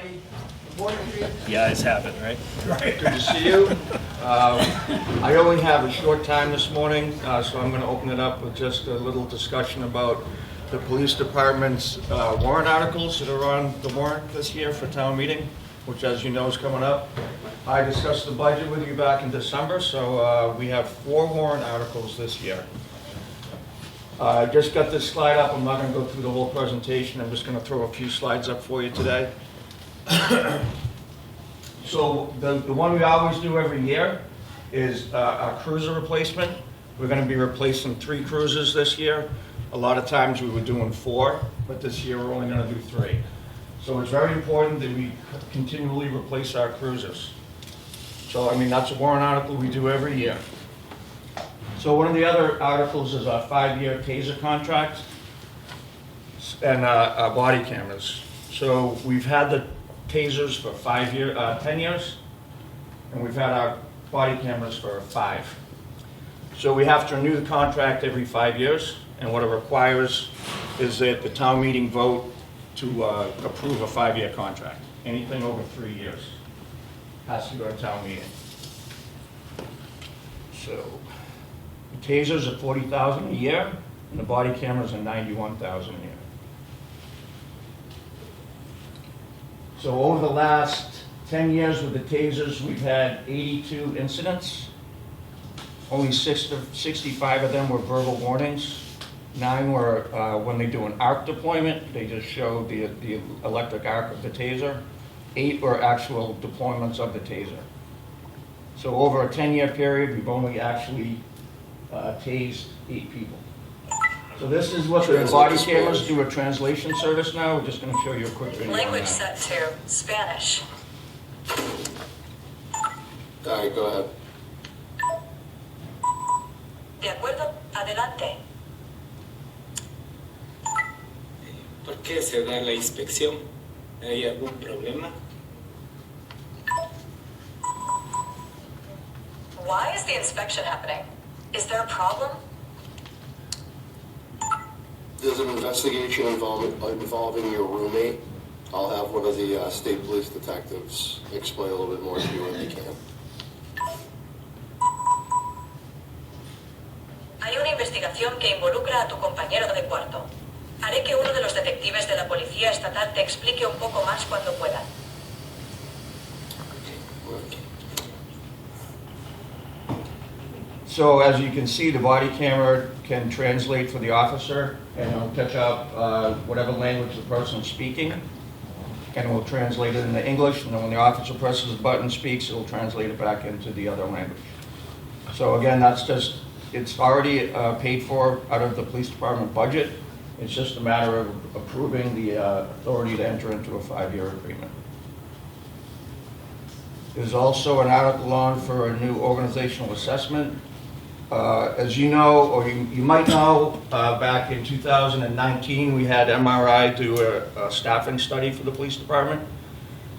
Minardi. Morning to you. The eyes have it, right? Good to see you. I only have a short time this morning, so I'm going to open it up with just a little discussion about the police department's warrant articles that are on the warrant this year for town meeting, which, as you know, is coming up. I discussed the budget with you back in December, so we have 4 warrant articles this year. I just got this slide up. I'm not going to go through the whole presentation. I'm just going to throw a few slides up for you today. So the one we always do every year is our cruiser replacement. We're going to be replacing 3 cruisers this year. A lot of times we were doing 4, but this year we're only going to do 3. So it's very important that we continually replace our cruisers. So, I mean, that's a warrant article we do every year. So one of the other articles is our 5-year taser contract and our body cameras. So we've had the tasers for 10 years, and we've had our body cameras for 5. So we have to renew the contract every 5 years, and what it requires is that the town meeting vote to approve a 5-year contract. Anything over 3 years has to go to town meeting. So the tasers are $40,000 a year, and the body cameras are $91,000 a year. So over the last 10 years with the tasers, we've had 82 incidents. Only 65 of them were verbal warnings. 9 were when they do an arc deployment. They just show the electric arc of the taser. 8 were actual deployments of the taser. So over a 10-year period, we've only actually tased 8 people. So this is what the body cameras do, a translation service now. We're just going to show you a quick video. Language set to Spanish. All right, go ahead. De acuerdo, adelante. ¿Por qué se da la inspección? ¿Hay algún problema? Why is the inspection happening? Is there a problem? There's an investigation involving your roommate. I'll have one of the state police detectives explain a little bit more to you when they can. Hay una investigación que involucra a tu compañero de cuarto. Haré que uno de los detectives de la policía estatal te explique un poco más cuando puedan. So as you can see, the body camera can translate for the officer, and it'll catch up whatever language the person's speaking, and it will translate it into English, and then when the officer presses the button and speaks, it will translate it back into the other language. So again, it's already paid for out of the police department budget. It's just a matter of approving the authority to enter into a 5-year agreement. There's also an article on for a new organizational assessment. As you know, or you might know, back in 2019, we had MRI do a staffing study for the police department.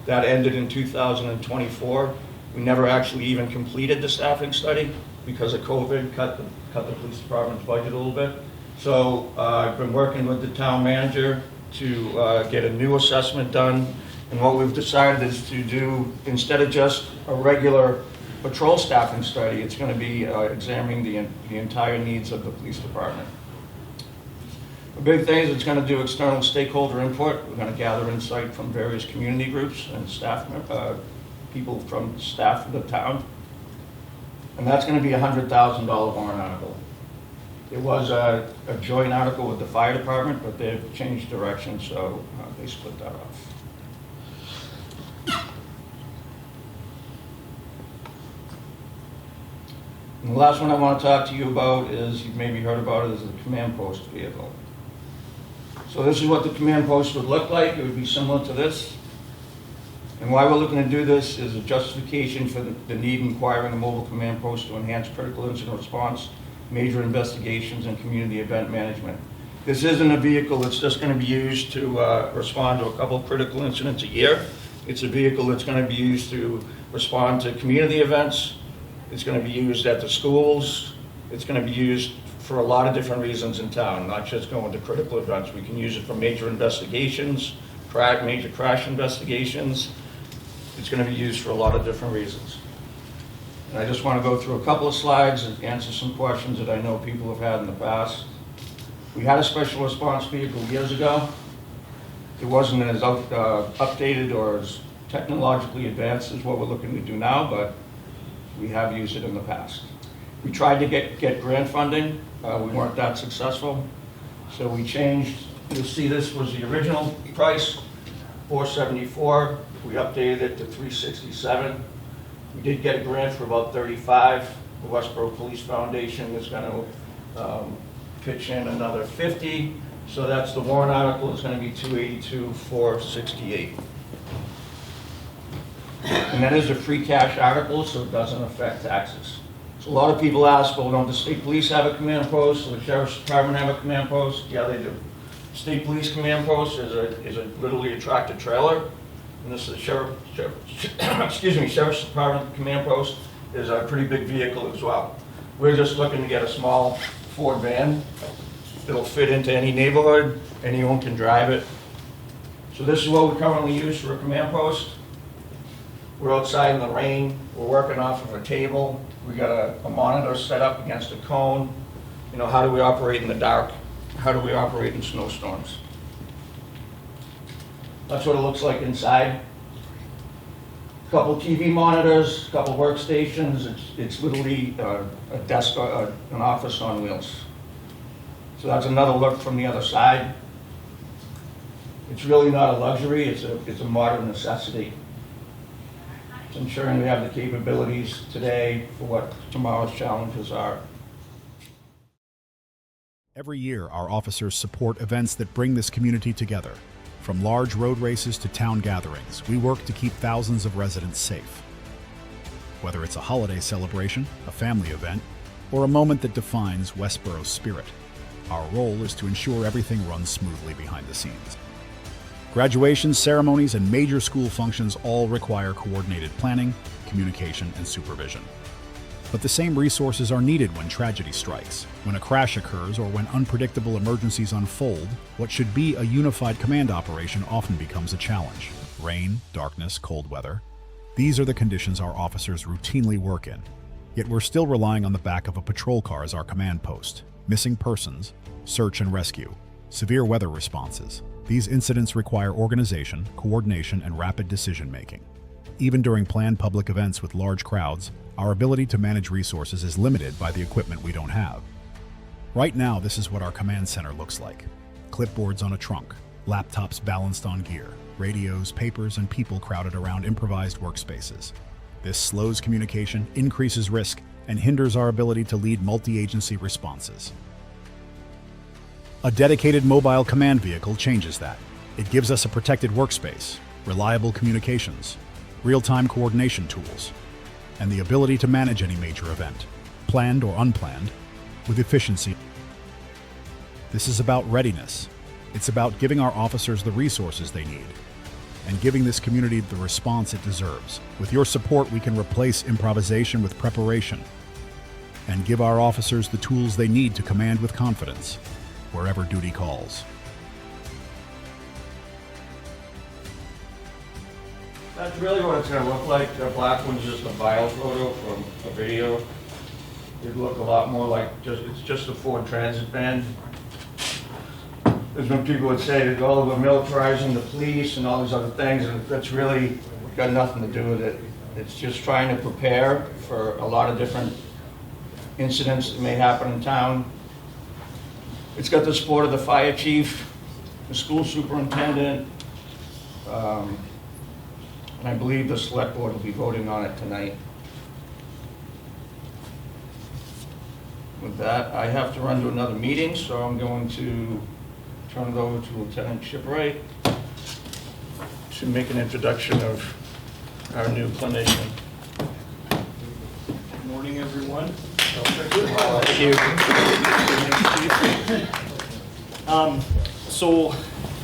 That ended in 2024. We never actually even completed the staffing study because of COVID, cut the police department's budget a little bit. So I've been working with the town manager to get a new assessment done. And what we've decided is to do, instead of just a regular patrol staffing study, it's going to be examining the entire needs of the police department. The big thing is it's going to do external stakeholder input. We're going to gather insight from various community groups and staff, people from staff of the town. And that's going to be a $100,000 warrant article. It was a joint article with the fire department, but they've changed direction, so they split that off. And the last one I want to talk to you about is, you've maybe heard about it, is the command post vehicle. So this is what the command post would look like. It would be similar to this. And why we're looking to do this is a justification for the need in acquiring a mobile command post to enhance critical incident response, major investigations, and community event management. This isn't a vehicle that's just going to be used to respond to a couple of critical incidents a year. It's a vehicle that's going to be used to respond to community events. It's going to be used at the schools. It's going to be used for a lot of different reasons in town, not just going to critical events. We can use it for major investigations, major crash investigations. It's going to be used for a lot of different reasons. And I just want to go through a couple of slides and answer some questions that I know people have had in the past. We had a special response vehicle years ago. It wasn't as updated or as technologically advanced as what we're looking to do now, but we have used it in the past. We tried to get grant funding. We weren't that successful. So we changed. You'll see this was the original price, $474. We updated it to $367. We did get a grant for about $35. The Westborough Police Foundation is going to pitch in another $50. So that's the warrant article is going to be $282,468. And that is a free cash article, so it doesn't affect taxes. So a lot of people ask, well, don't the state police have a command post? Or the sheriff's department have a command post? Yeah, they do. State police command post is a literally a tractor trailer. And this is the sheriff's department command post is a pretty big vehicle as well. We're just looking to get a small Ford van. It'll fit into any neighborhood. Anyone can drive it. So this is what we currently use for a command post. We're outside in the rain. We're working off of a table. We got a monitor set up against a cone. You know, how do we operate in the dark? How do we operate in snowstorms? That's what it looks like inside. A couple TV monitors, a couple workstations. It's literally a desk, an office on wheels. So that's another look from the other side. It's really not a luxury. It's a modern necessity. It's ensuring we have the capabilities today for what tomorrow's challenges are. Every year, our officers support events that bring this community together. From large road races to town gatherings, we work to keep thousands of residents safe. Whether it's a holiday celebration, a family event, or a moment that defines Westborough's spirit, our role is to ensure everything runs smoothly behind the scenes. Graduations, ceremonies, and major school functions all require coordinated planning, communication, and supervision. But the same resources are needed when tragedy strikes, when a crash occurs, or when unpredictable emergencies unfold. What should be a unified command operation often becomes a challenge. Rain, darkness, cold weather. These are the conditions our officers routinely work in. Yet we're still relying on the back of a patrol car as our command post. Missing persons, search and rescue, severe weather responses. These incidents require organization, coordination, and rapid decision-making. Even during planned public events with large crowds, our ability to manage resources is limited by the equipment we don't have. Right now, this is what our command center looks like. Clipboards on a trunk, laptops balanced on gear, radios, papers, and people crowded around improvised workspaces. This slows communication, increases risk, and hinders our ability to lead multi-agency responses. A dedicated mobile command vehicle changes that. It gives us a protected workspace, reliable communications, real-time coordination tools, and the ability to manage any major event, planned or unplanned, with efficiency. This is about readiness. It's about giving our officers the resources they need and giving this community the response it deserves. With your support, we can replace improvisation with preparation and give our officers the tools they need to command with confidence wherever duty calls. That's really what it's going to look like. The black one's just a file photo from a video. It'd look a lot more like it's just a Ford Transit van. There's when people would say that all of we're militarizing the police and all these other things, and that's really got nothing to do with it. It's just trying to prepare for a lot of different incidents that may happen in town. It's got the support of the fire chief, the school superintendent, and I believe the select board will be voting on it tonight. With that, I have to run to another meeting, so I'm going to turn it over to Lieutenant Shipwright to make an introduction of our new clinician. Good morning, everyone. Thank you. So,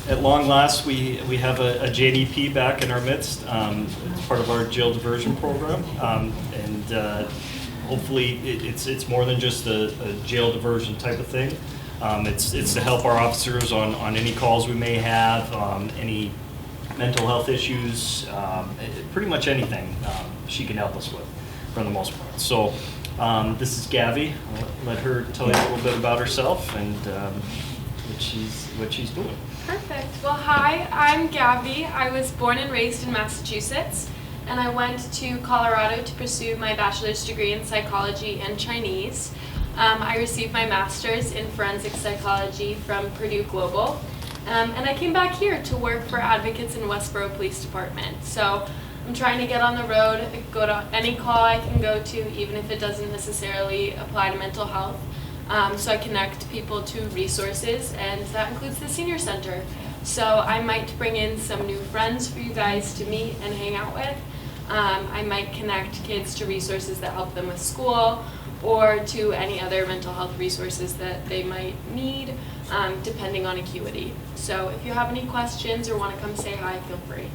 at long last, we have a JDP back in our midst. It's part of our jail diversion program, and hopefully it's more than just a jail diversion type of thing. It's to help our officers on any calls we may have, any mental health issues, pretty much anything she can help us with for the most part. So this is Gavi. I'll let her tell you a little bit about herself and what she's doing. Perfect. Well, hi, I'm Gavi. I was born and raised in Massachusetts, and I went to Colorado to pursue my bachelor's degree in psychology and Chinese. I received my master's in forensic psychology from Purdue Global, and I came back here to work for advocates in Westborough Police Department. So I'm trying to get on the road, go to any call I can go to, even if it doesn't necessarily apply to mental health. So I connect people to resources, and that includes the senior center. So I might bring in some new friends for you guys to meet and hang out with. I might connect kids to resources that help them with school, or to any other mental health resources that they might need, depending on acuity. So if you have any questions or want to come say hi, feel free.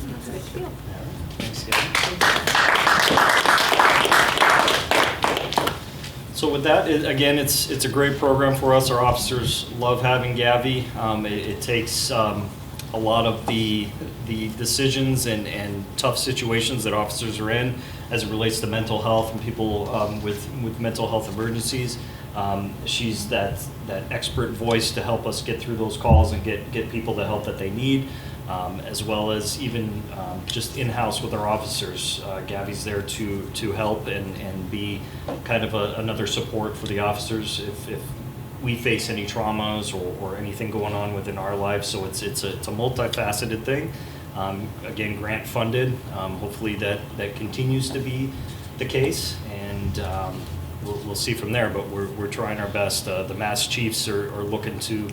That's a big deal. Thanks, Gavi. So with that, again, it's a great program for us. Our officers love having Gavi. It takes a lot of the decisions and tough situations that officers are in as it relates to mental health and people with mental health emergencies. She's that expert voice to help us get through those calls and get people the help that they need, as well as even just in-house with our officers. Gavi's there to help and be kind of another support for the officers if we face any traumas or anything going on within our lives. So it's a multifaceted thing. Again, grant funded. Hopefully that continues to be the case, and we'll see from there. But we're trying our best. The Mass Chiefs are looking to.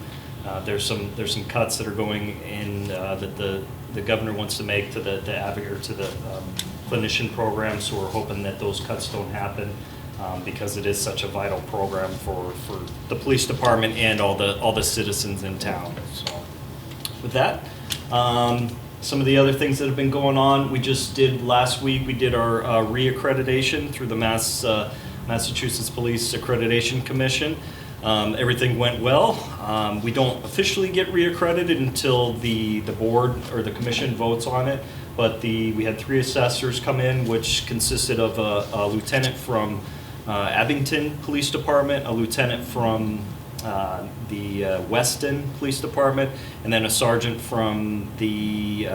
There's some cuts that are going in that the governor wants to make to the advocate or to the clinician program. So we're hoping that those cuts don't happen. Because it is such a vital program for the police department and all the citizens in town. So with that, some of the other things that have been going on, we just did last week, we did our reaccreditation through the Massachusetts Police Accreditation Commission. Everything went well. We don't officially get reaccredited until the board or the commission votes on it, but we had 3 assessors come in, which consisted of a lieutenant from Abington Police Department, a lieutenant from the Weston Police Department, and then a sergeant from the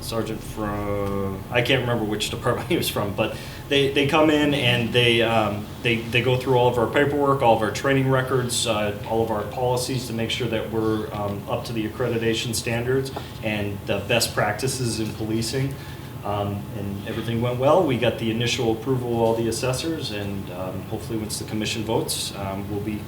sergeant from, I can't remember which department he was from, but they come in and they go through all of our paperwork, all of our training records, all of our policies to make sure that we're up to the accreditation standards and the best practices in policing. And everything went well. We got the initial approval of all the assessors, and hopefully once the commission votes, we'll be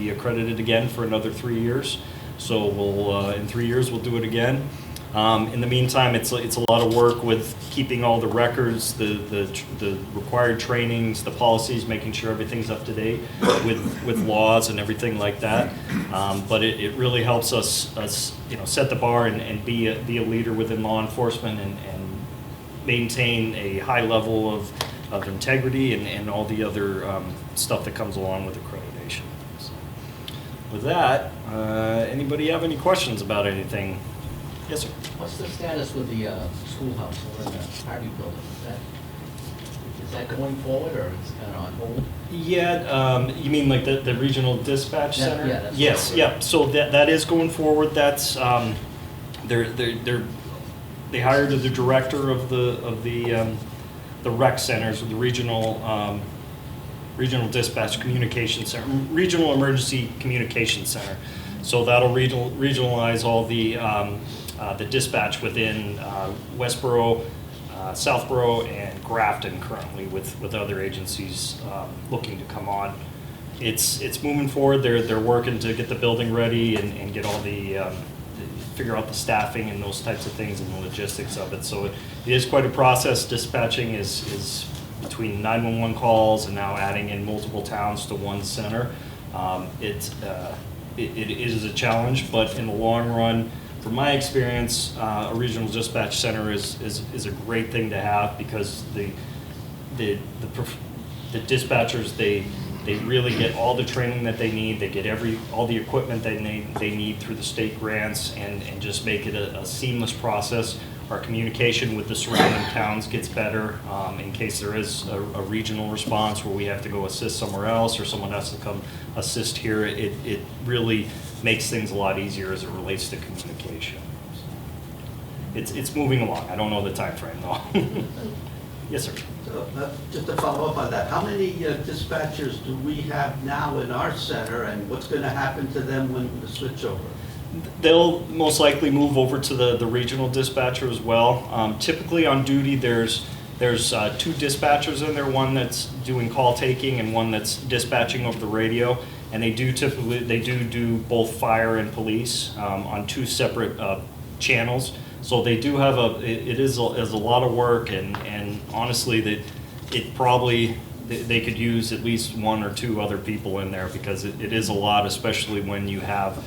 accredited again for another 3 years. So we'll in 3 years we'll do it again. In the meantime, it's a lot of work with keeping all the records, the required trainings, the policies, making sure everything's up to date with laws and everything like that. But it really helps us set the bar and be a leader within law enforcement and maintain a high level of integrity and all the other stuff that comes along with accreditation. So with that, anybody have any questions about anything? Yes, sir. What's the status with the schoolhouse over in the party building? Is that going forward, or it's kind of on hold? Yeah, you mean like the regional dispatch center? Yeah, that's yes, right. yeah. So that is going forward. That's they hired the director of the rec centers, or the regional dispatch communication center, regional emergency communication center. So that'll regionalize all the dispatch within Westborough, Southborough, and Grafton currently, with other agencies looking to come on. It's moving forward. They're working to get the building ready and get all figure out the staffing and those types of things and the logistics of it. So it is quite a process. Dispatching is between 911 calls and now adding in multiple towns to one center. It is a challenge, but in the long run, from my experience, a regional dispatch center is a great thing to have, because the dispatchers, They really get all the training that they need. They get all the equipment they need through the state grants, and just make it a seamless process. Our communication with the surrounding towns gets better in case there is a regional response where we have to go assist somewhere else or someone has to come assist here. It really makes things a lot easier as it relates to communication. It's moving along. I don't know the time frame though. Yes, sir. So, just to follow up on that, how many dispatchers do we have now in our center, and what's going to happen to them when the switch over? They'll most likely move over to the regional dispatcher as well. Typically on duty, there's 2 dispatchers in there, one that's doing call taking and one that's dispatching over the radio. And they do both fire and police on 2 separate channels. So they do have it is a lot of work, and honestly, they could use at least 1 or 2 other people in there, because it is a lot, especially when you have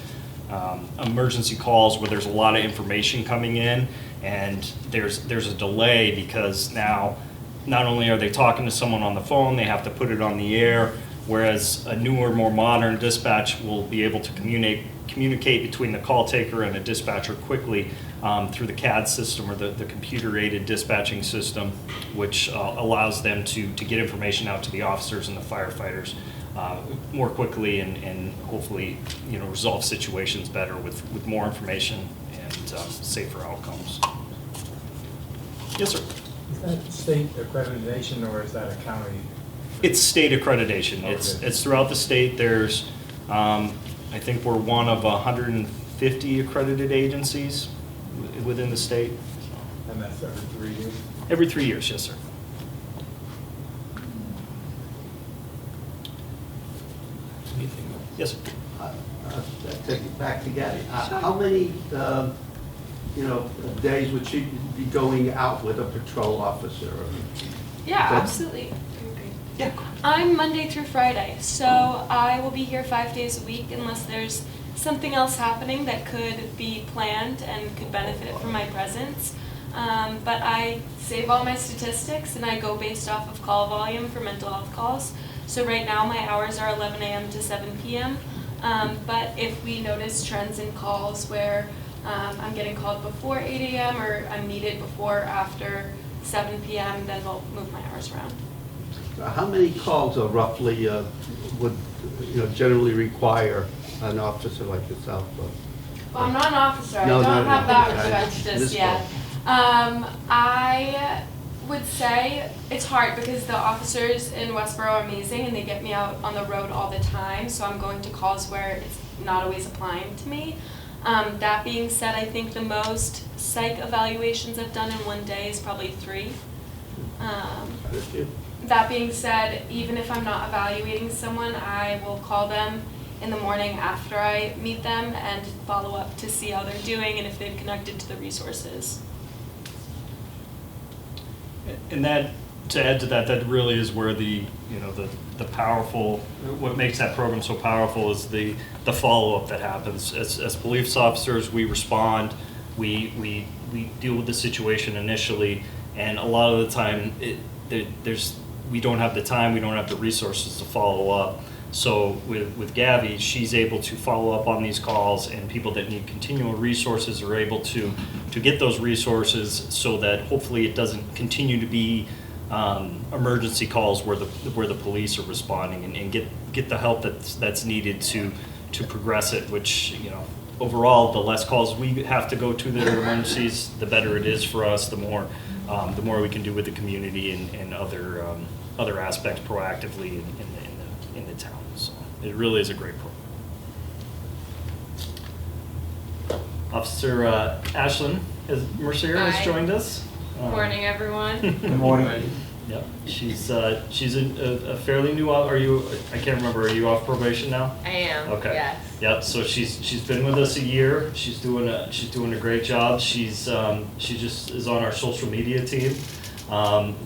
emergency calls where there's a lot of information coming in, and there's a delay, because now not only are they talking to someone on the phone, they have to put it on the air, whereas a newer, more modern dispatch will be able to communicate between the call taker and a dispatcher quickly through the CAD system, or the computer-aided dispatching system, which allows them to get information out to the officers and the firefighters more quickly, and hopefully, resolve situations better with more information and safer outcomes. Yes, sir. Is that state accreditation, or is that a county? It's state accreditation. Okay. It's throughout the state. There's, I think we're one of 150 accredited agencies within the state. And that's every 3 years? Every 3 years, yes, sir. Yes, sir. Take it back to Gabby. How many, days would she be going out with a patrol officer? Yeah, absolutely. Yeah. I'm Monday through Friday, so I will be here 5 days a week unless there's something else happening that could be planned and could benefit from my presence. But I save all my statistics and I go based off of call volume for mental health calls. So right now my hours are 11 a.m. to 7 p.m. But if we notice trends in calls where I'm getting called before 8 a.m. or I'm needed before or after 7 p.m., then we'll move my hours around. How many calls roughly would generally require an officer like yourself? Well, I'm not an officer. No, I don't no, have no. that respect just yet. I would say it's hard because the officers in Westborough are amazing and they get me out on the road all the time, so I'm going to calls where it's not always applying to me. That being said, I think the most psych evaluations I've done in one day is probably 3. That being said, even if I'm not evaluating someone, I will call them in the morning after I meet them and follow up to see how they're doing and if they've connected to the resources. And that, to add to that, that really is where the powerful, what makes that program so powerful is the follow-up that happens. As police officers, we respond, we deal with the situation initially, and a lot of the time, we don't have the time, we don't have the resources to follow up. So with Gabby, she's able to follow up on these calls, and people that need continual resources are able to get those resources so that hopefully it doesn't continue to be emergency calls where the police are responding, and get the help that's needed to progress it, which, overall, the less calls we have to go to that are emergencies, the better it is for us, the more we can do with the community and other aspects proactively in the town. So it really is a great program. Officer Ashlyn Mercier has joined us. Good morning, everyone. Good morning. Yep, she's a fairly new. Are you? I can't remember. Are you off probation now? I am. Okay. Yes. Yep. So she's been with us a year. She's doing a great job. She just is on our social media team.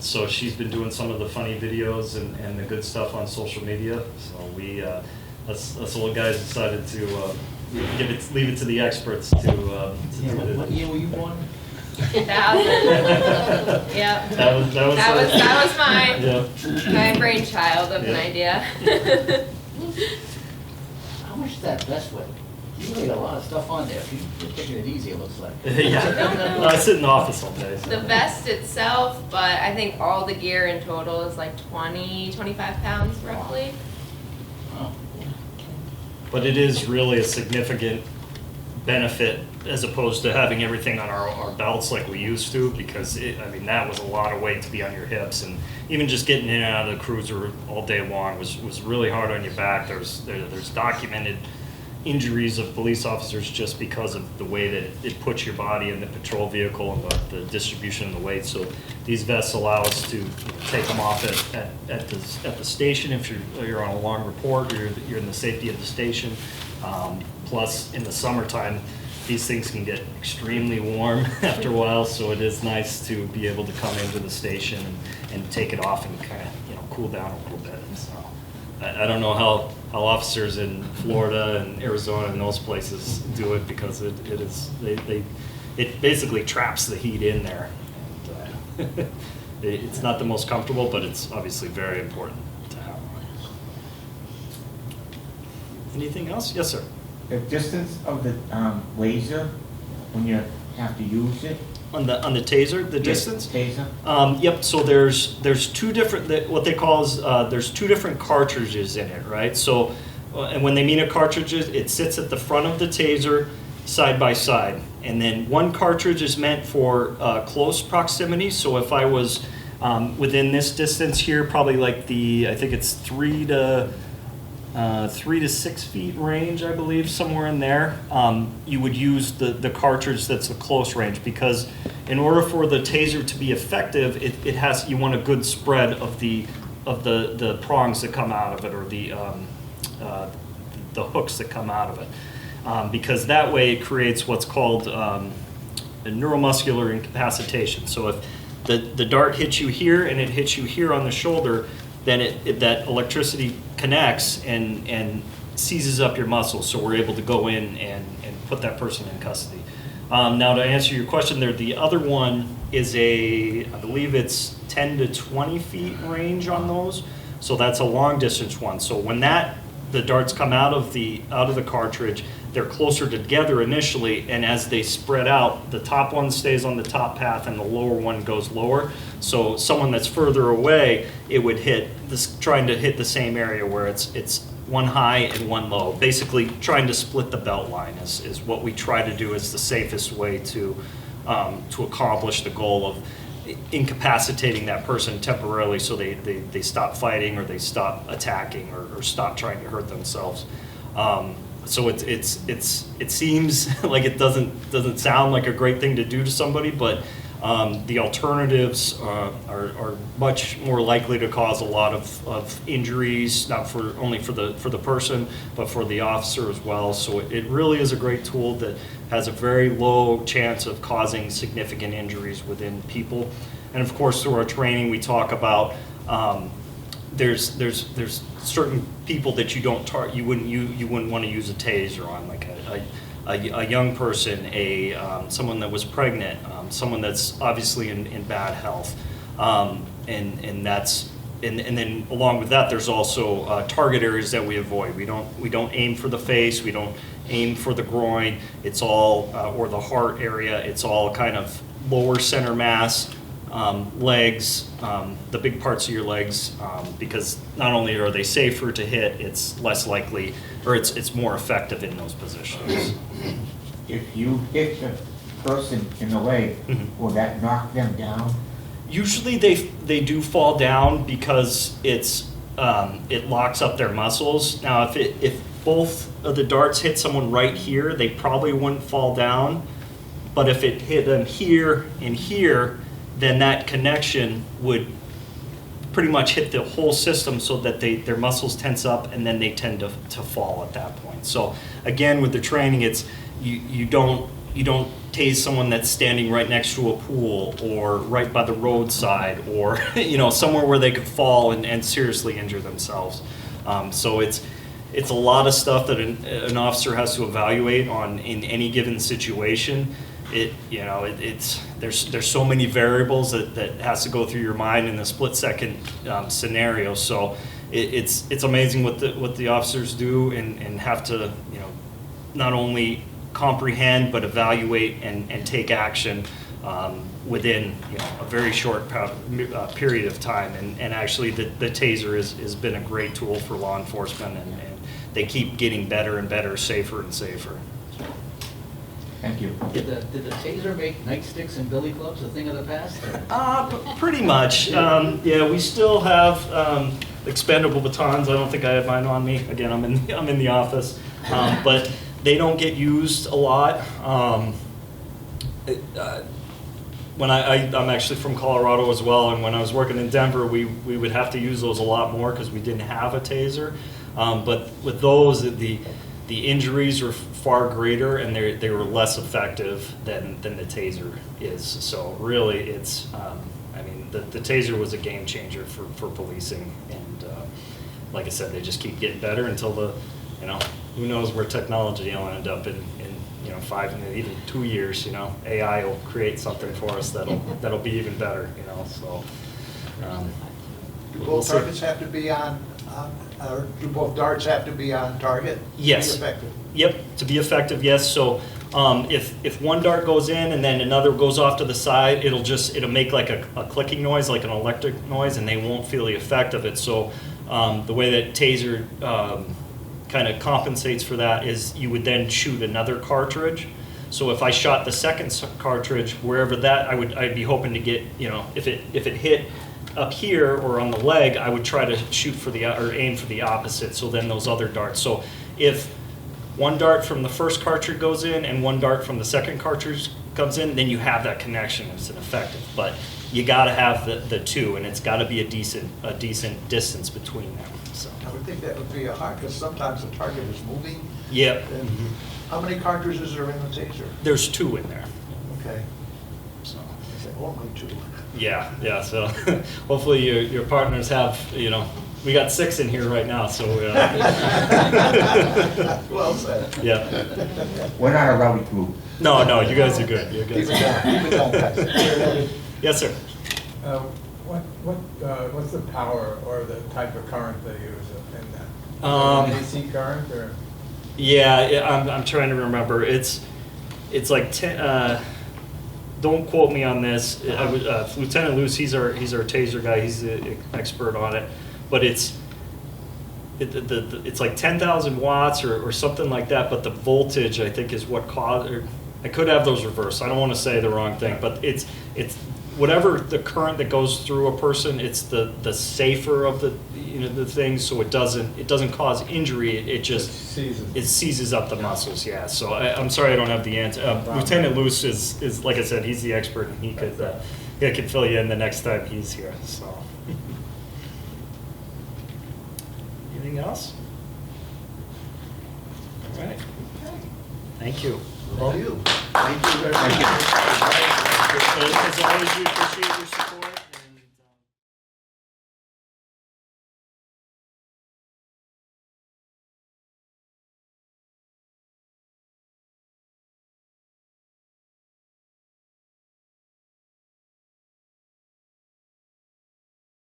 So she's been doing some of the funny videos and the good stuff on social media. So us little guys decided to leave it to the experts to do it. What year were you born? 1,000. Yep. That was my brainchild of an idea. How much is that vest weigh? You laid a lot of stuff on there. You're taking it easy, it looks like. Yeah. I sit in the office all day. So. The vest itself, but I think all the gear in total is like 20, 25 pounds roughly. Oh. But it is really a significant benefit as opposed to having everything on our belts like we used to, because I mean, that was a lot of weight to be on your hips, and even just getting in and out of the cruiser all day long was really hard on your back. There's documented injuries of police officers just because of the way that it puts your body in the patrol vehicle and the distribution of the weight. So these vests allow us to take them off at the station if you're on a long report or you're in the safety of the station. Plus, in the summertime, these things can get extremely warm after a while, so it is nice to be able to come into the station and take it off and kind of cool down a little bit. So I don't know how officers in Florida and Arizona and those places do it, because it basically traps the heat in there. And, it's not the most comfortable, but it's obviously very important to have. Anything else? Yes, sir. The distance of the laser when you have to use it? On the taser, the distance? Taser. Yep. So there's two different, what they call is there's two different cartridges in it, right? So, and when they mean a cartridge, it sits at the front of the taser, side by side, and then one cartridge is meant for close proximity. So if I was within this distance here, probably like I think it's 3 to 6 feet range, I believe, somewhere in there, you would use the cartridge that's a close range, because in order for the taser to be effective, you want a good spread of the prongs that come out of it, or the hooks that come out of it, because that way it creates what's called a neuromuscular incapacitation. So if the dart hits you here and it hits you here on the shoulder, then that electricity connects and seizes up your muscles, so we're able to go in and put that person in custody. Now, to answer your question there, the other one is I believe it's 10 to 20 feet range on those, so that's a long distance one. So when the darts come out of the cartridge, they're closer together initially, and as they spread out, the top one stays on the top path and the lower one goes lower. So someone that's further away, it would trying to hit the same area where it's one high and one low. Basically, trying to split the belt line is what we try to do, is the safest way to accomplish the goal of incapacitating that person temporarily, so they stop fighting, or they stop attacking, or stop trying to hurt themselves. So it seems like it doesn't sound like a great thing to do to somebody, but the alternatives are much more likely to cause a lot of injuries, not only for the person, but for the officer as well. So it really is a great tool that has a very low chance of causing significant injuries within people. And of course, through our training, we talk about there's certain people that you wouldn't want to use a taser on, like a young person, someone that was pregnant, someone that's obviously in bad health, and then along with that, there's also target areas that we avoid. We don't aim for the face, we don't aim for the groin. It's all or the heart area. It's all kind of lower center mass. Legs, the big parts of your legs, because not only are they safer to hit, it's less likely, or it's more effective in those positions. If you hit the person in the leg, will that knock them down? Usually they do fall down, because it locks up their muscles. Now, if both of the darts hit someone right here, they probably wouldn't fall down. But if it hit them here and here, then that connection would pretty much hit the whole system, so that their muscles tense up, and then they tend to fall at that point. So again, with the training, it's you don't tase someone that's standing right next to a pool, or right by the roadside, or somewhere where they could fall and seriously injure themselves. So it's a lot of stuff that an officer has to evaluate in any given situation. there's so many variables that has to go through your mind in a split-second scenario. So it's amazing what the officers do and have to, not only comprehend but evaluate and take action within a very short period of time. And actually the taser has been a great tool for law enforcement, and they keep getting better and better, safer and safer. Thank you. Did the taser make nightsticks and billy clubs a thing of the past? Pretty much. Yeah, we still have expendable batons. I don't think I have mine on me. Again, I'm in the office, but they don't get used a lot. When I'm actually from Colorado as well, and when I was working in Denver, we would have to use those a lot more because we didn't have a taser. But with those, the injuries were far greater, and they were less effective than the taser is. So really, it's the taser was a game changer for policing, and like I said, they just keep getting better until who knows where technology will end up in 5, even 2 years. AI will create something for us that'll be even better. So. Do both targets have to be on, or do both darts have to be on target? Yes. To be effective? Yep, to be effective, yes. So if one dart goes in and then another goes off to the side, it'll make like a clicking noise, like an electric noise, and they won't feel the effect of it. So the way that taser kind of compensates for that is you would then shoot another cartridge. So if I shot the second cartridge, wherever that, I'd be hoping to get, if it hit up here or on the leg, I would try to shoot or aim for the opposite. So then those other darts. So if one dart from the first cartridge goes in and one dart from the second cartridge comes in, then you have that connection. It's an effective. But you got to have the two, and it's got to be a decent distance between them. So I would think that would be hard, because sometimes the target is moving. Yep. And how many cartridges are in the taser? There's 2 in there. Okay. So I said only 2. yeah. So hopefully your partners have, we got 6 in here right now. So well said. Yeah. We're not a rowdy group. No, you guys are good. You guys Keep it down, guys. Yes, sir. What's the power or the type of current they use in that? AC current or? Yeah, I'm trying to remember. It's like 10. Don't quote me on this. Lieutenant Luce, he's our taser guy. He's the expert on it. But it's like 10,000 watts or something like that. But the voltage, I think, is what caused. I could have those reversed. I don't want to say the wrong thing, but it's whatever the current that goes through a person. It's the safer of the things, so it doesn't cause injury. It just seizes up the muscles. Yeah. So I'm sorry I don't have the answer. Lieutenant Luce is like I said, he's the expert, and he could fill you in the next time he's here. So. Anything else? All right. Thank you. Thank you very much. As always, we appreciate your support.